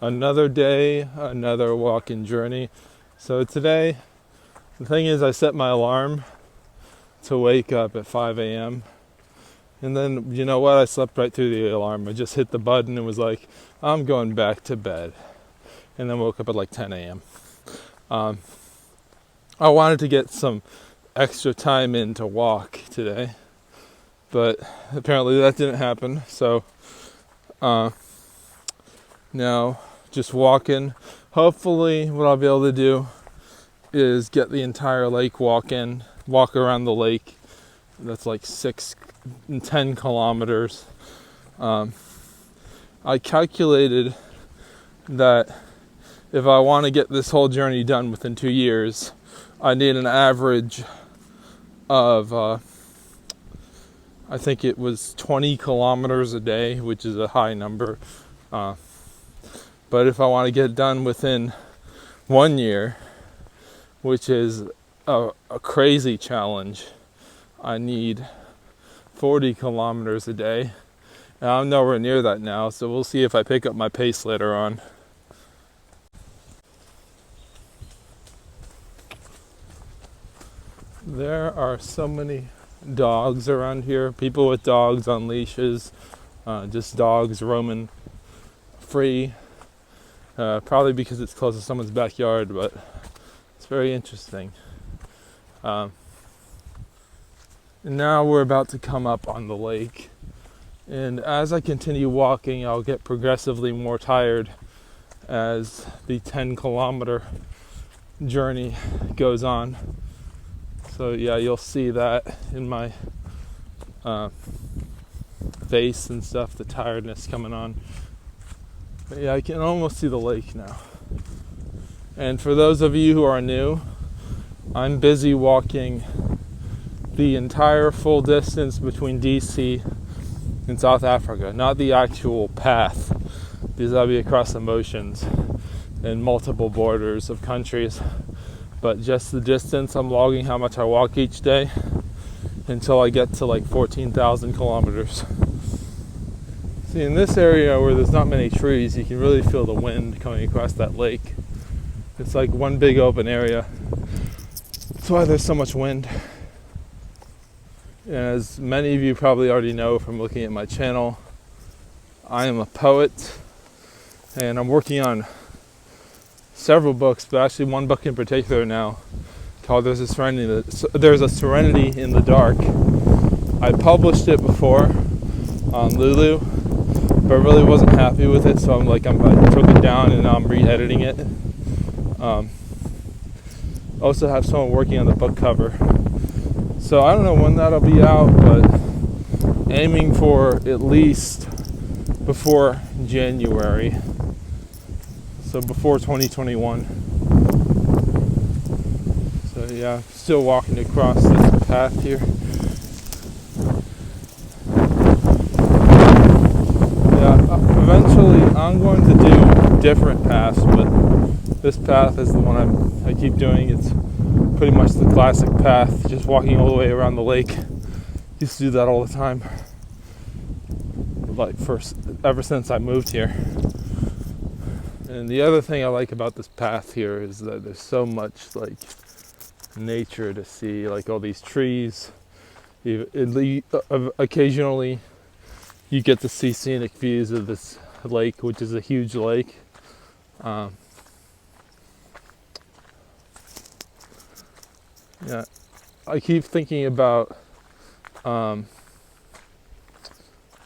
Another day, another walking journey. So today, the thing is, I set my alarm to wake up at 5 a.m. And then, you know what? I slept right through the alarm. I just hit the button and was like, I'm going back to bed. And then woke up at like 10 a.m. I wanted to get some extra time in to walk today, but apparently that didn't happen. So now just walking. Hopefully what I'll be able to do is get the entire lake walk around the lake. That's like 10 kilometers. I calculated that if I want to get this whole journey done within 2 years, I need an average of, I think it was 20 kilometers a day, which is a high number. But if I want to get it done within 1 year, which is a crazy challenge, I need 40 kilometers a day. And I'm nowhere near that now, so we'll see if I pick up my pace later on. There are so many dogs around here, people with dogs on leashes, just dogs roaming free, probably because it's close to someone's backyard, but it's very interesting. And now we're about to come up on the lake, and as I continue walking, I'll get progressively more tired as the 10-kilometer journey goes on. So yeah, you'll see that in my face and stuff, the tiredness coming on. But yeah, I can almost see the lake now. And for those of you who are new, I'm busy walking the entire full distance between DC and South Africa, not the actual path, because I'll be across the oceans and multiple borders of countries. But just the distance. I'm logging how much I walk each day until I get to like 14,000 kilometers. See, in this area where there's not many trees, you can really feel the wind coming across that lake. It's like one big open area. That's why there's so much wind. As many of you probably already know from looking at my channel, I am a poet, and I'm working on several books, but actually one book in particular now called There's a Serenity in the Dark. I published it before on Lulu, but I really wasn't happy with it, so I took it down and now I'm re-editing it. Also have someone working on the book cover, so I don't know when that'll be out, but aiming for at least before January. So before 2021. So yeah, still walking across this path here. Yeah, eventually I'm going to do different paths, but this path is the one I keep doing. It's pretty much the classic path, just walking all the way around the lake. Used to do that all the time, ever since I moved here. And the other thing I like about this path here is that there's so much like nature to see, like all these trees. Occasionally you get to see scenic views of this lake, which is a huge lake. Yeah, I keep thinking about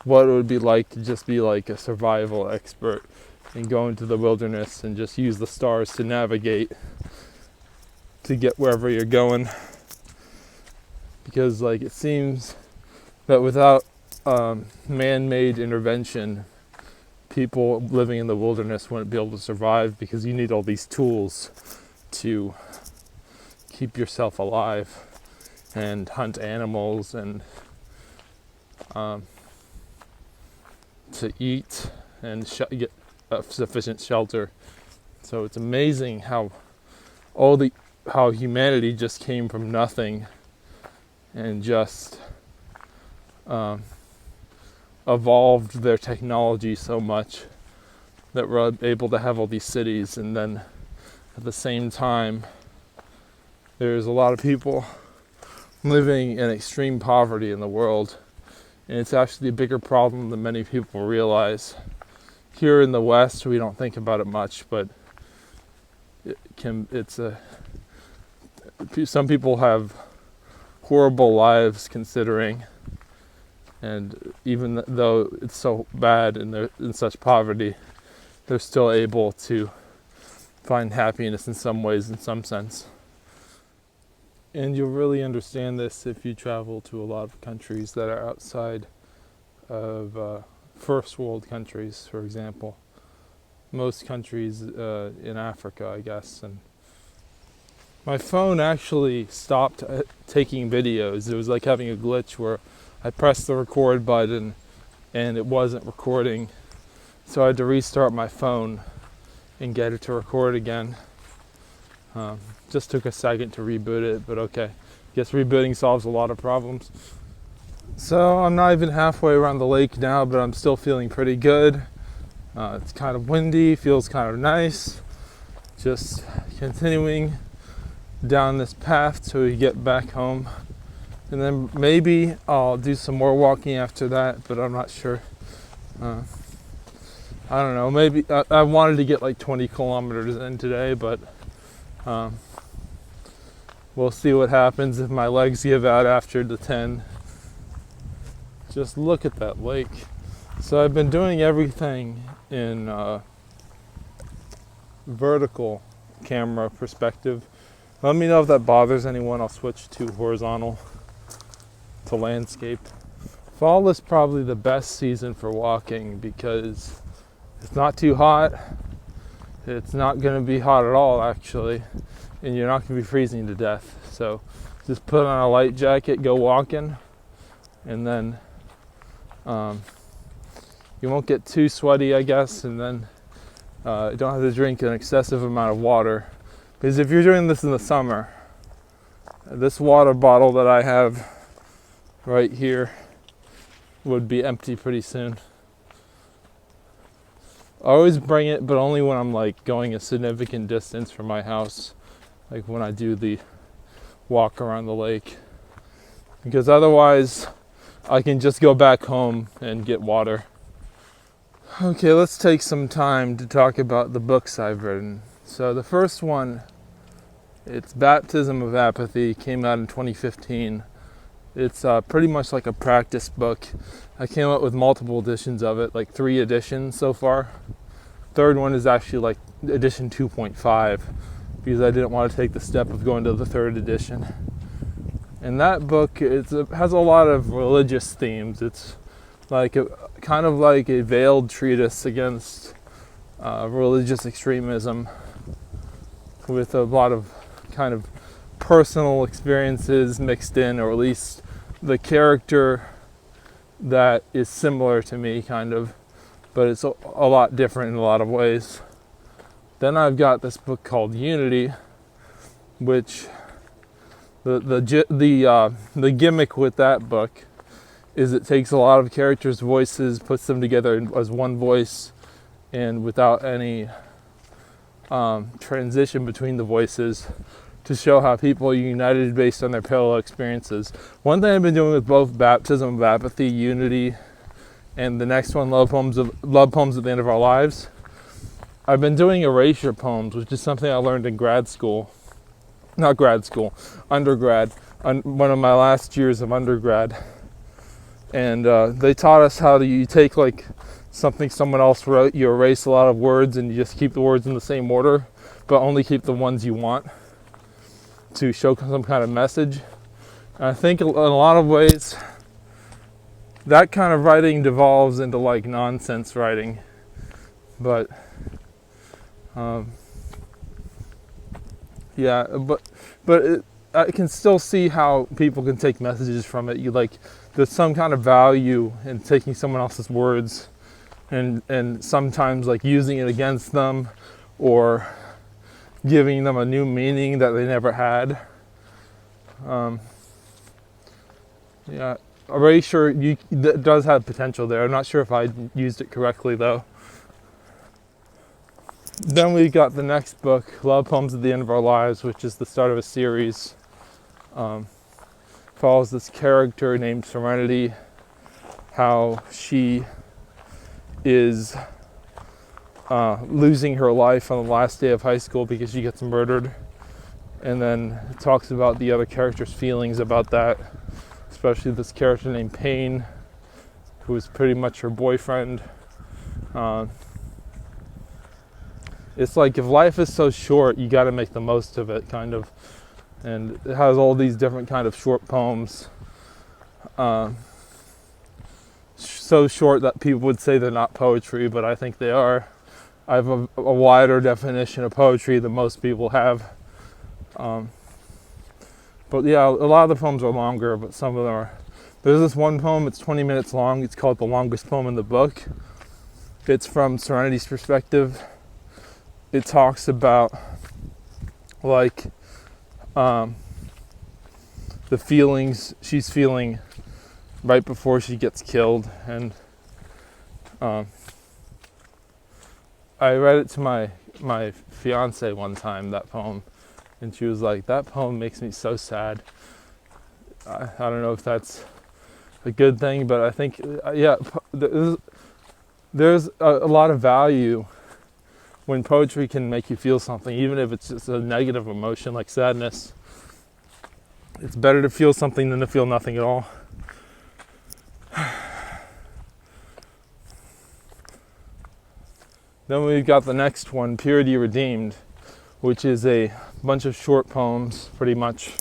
what it would be like to just be like a survival expert and go into the wilderness and just use the stars to navigate to get wherever you're going. Because like it seems that without man-made intervention, people living in the wilderness wouldn't be able to survive, because you need all these tools to keep yourself alive and hunt animals and to eat and get sufficient shelter. So it's amazing how humanity just came from nothing and just evolved their technology so much that we're able to have all these cities, and then at the same time there's a lot of people living in extreme poverty in the world, and it's actually a bigger problem than many people realize. Here in the West we don't think about it much, but some people have horrible lives considering, and even though it's so bad and they're in such poverty, they're still able to find happiness in some ways, in some sense. And you'll really understand this if you travel to a lot of countries that are outside of first world countries, for example. Most countries in Africa, I guess. And my phone actually stopped taking videos. It was like having a glitch where I pressed the record button and it wasn't recording. So I had to restart my phone and get it to record again. Just took a second to reboot it, but okay. Guess rebooting solves a lot of problems. So I'm not even halfway around the lake now, but I'm still feeling pretty good. It's kind of windy, feels kind of nice. Just continuing down this path till we get back home. And then maybe I'll do some more walking after that, but I'm not sure. I don't know, maybe I wanted to get like 20 kilometers in today, but we'll see what happens if my legs give out after the 10. Just look at that lake. So I've been doing everything in vertical camera perspective. Let me know if that bothers anyone. I'll switch to horizontal, to landscape. Fall is probably the best season for walking because it's not too hot. It's not going to be hot at all, actually, and you're not going to be freezing to death. So just put on a light jacket, go walking, and then you won't get too sweaty, I guess, and then you don't have to drink an excessive amount of water. Because if you're doing this in the summer, this water bottle that I have right here would be empty pretty soon. I always bring it, but only when I'm like going a significant distance from my house, like when I do the walk around the lake, because otherwise I can just go back home and get water. Okay, let's take some time to talk about the books I've written. So the first one, it's Baptism of Apathy, came out in 2015. It's pretty much like a practice book. I came up with multiple editions of it, like 3 editions so far. Third one is actually like edition 2.5 because I didn't want to take the step of going to the 3rd edition. And that book has a lot of religious themes. It's like kind of like a veiled treatise against religious extremism with a lot of kind of personal experiences mixed in, or at least the character that is similar to me, kind of, but it's a lot different in a lot of ways. Then I've got this book called Unity, which the gimmick with that book is it takes a lot of characters' voices, puts them together as one voice, and without any transition between the voices, to show how people are united based on their parallel experiences. One thing I've been doing with both Baptism of Apathy, Unity, and the next one, Love Poems at the End of Our Lives, I've been doing erasure poems, which is something I learned in undergrad, one of my last years of undergrad. And they taught us how you take like something someone else wrote, you erase a lot of words and you just keep the words in the same order, but only keep the ones you want to show some kind of message. And I think in a lot of ways that kind of writing devolves into like nonsense writing, but I can still see how people can take messages from it. There's some kind of value in taking someone else's words and sometimes like using it against them or giving them a new meaning that they never had. Erasure that does have potential there. I'm not sure if I used it correctly though. Then we got the next book, Love Poems at the End of Our Lives, which is the start of a series. Follows this character named Serenity, how she is losing her life on the last day of high school because she gets murdered. And then it talks about the other characters' feelings about that, especially this character named Pain, who is pretty much her boyfriend. It's like, if life is so short, you got to make the most of it, kind of. And it has all these different kind of short poems. So short that people would say they're not poetry, but I think they are. I have a wider definition of poetry than most people have. But yeah, a lot of the poems are longer, but some of them are. There's this one poem, it's 20 minutes long. It's called The Longest Poem in the Book. It's from Serenity's perspective. It talks about like the feelings she's feeling right before she gets killed. And I read it to my fiance one time, that poem, and she was like, that poem makes me so sad. I don't know if that's a good thing, but I think, yeah, there's a lot of value when poetry can make you feel something, even if it's just a negative emotion like sadness. It's better to feel something than to feel nothing at all. Then we've got the next one, Purity Redeemed, which is a bunch of short poems, pretty much.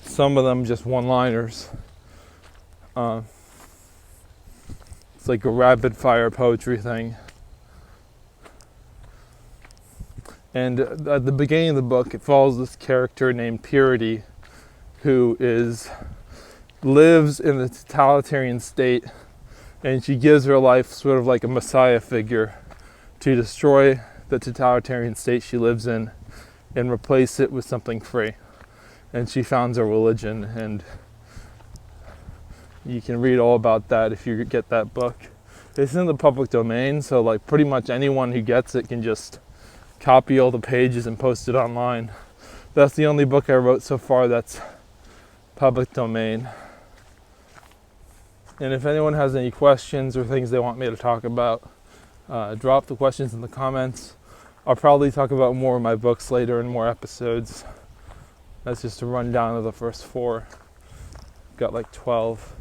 Some of them just one-liners. It's like a rapid-fire poetry thing. And at the beginning of the book, it follows this character named Purity, who lives in a totalitarian state, and she gives her life sort of like a messiah figure to destroy the totalitarian state she lives in and replace it with something free. And she founds a religion, and you can read all about that if you get that book. It's in the public domain, so like pretty much anyone who gets it can just copy all the pages and post it online. That's the only book I wrote so far that's public domain. And if anyone has any questions or things they want me to talk about, drop the questions in the comments. I'll probably talk about more of my books later in more episodes. That's just a rundown of the first 4. Got like 12.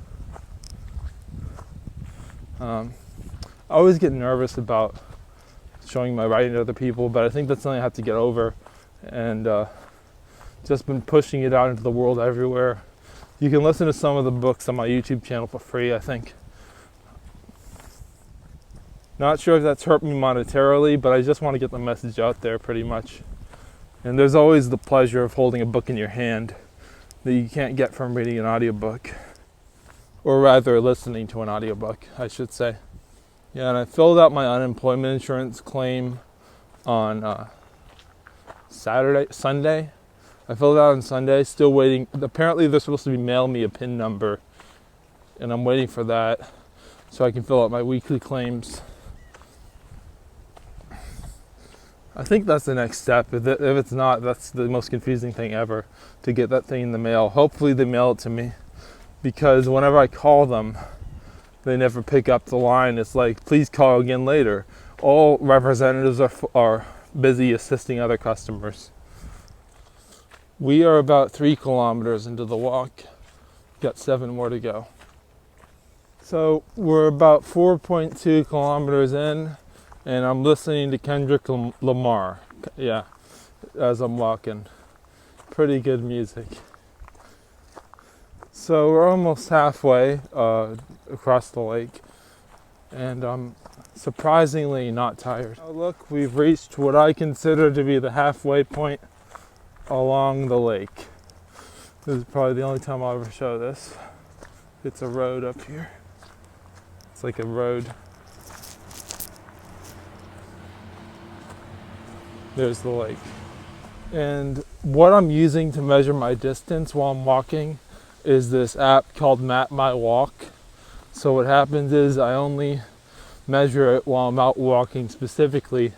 I always get nervous about showing my writing to other people, but I think that's something I have to get over, and just been pushing it out into the world everywhere. You can listen to some of the books on my YouTube channel for free, I think. Not sure if that's hurt me monetarily, but I just want to get the message out there pretty much. And there's always the pleasure of holding a book in your hand that you can't get from reading an audiobook. Or rather, listening to an audiobook, I should say. Yeah, and I filled out my unemployment insurance claim on Sunday. I filled it out on Sunday, still waiting. Apparently they're supposed to be mailing me a PIN number, and I'm waiting for that so I can fill out my weekly claims. I think that's the next step. If it's not, that's the most confusing thing ever, to get that thing in the mail. Hopefully they mail it to me, because whenever I call them, they never pick up the line. It's like, please call again later. All representatives are busy assisting other customers. We are about 3 kilometers into the walk. Got 7 more to go. So we're about 4.2 kilometers in, and I'm listening to Kendrick Lamar. Yeah, as I'm walking. Pretty good music. So we're almost halfway across the lake, and I'm surprisingly not tired. Oh, look, we've reached what I consider to be the halfway point along the lake. This is probably the only time I'll ever show this. It's a road up here. It's like a road. There's the lake. And what I'm using to measure my distance while I'm walking is this app called Map My Walk. So what happens is I only measure it while I'm out walking, specifically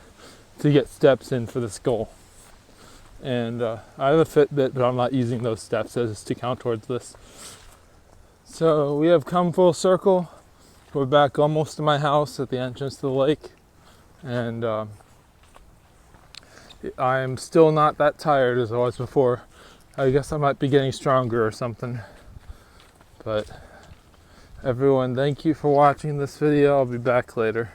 to get steps in for this goal. And I have a Fitbit, but I'm not using those steps as to count towards this. So we have come full circle. We're back almost to my house at the entrance to the lake. And I'm still not that tired as I was before. I guess I might be getting stronger or something. But everyone, thank you for watching this video. I'll be back later.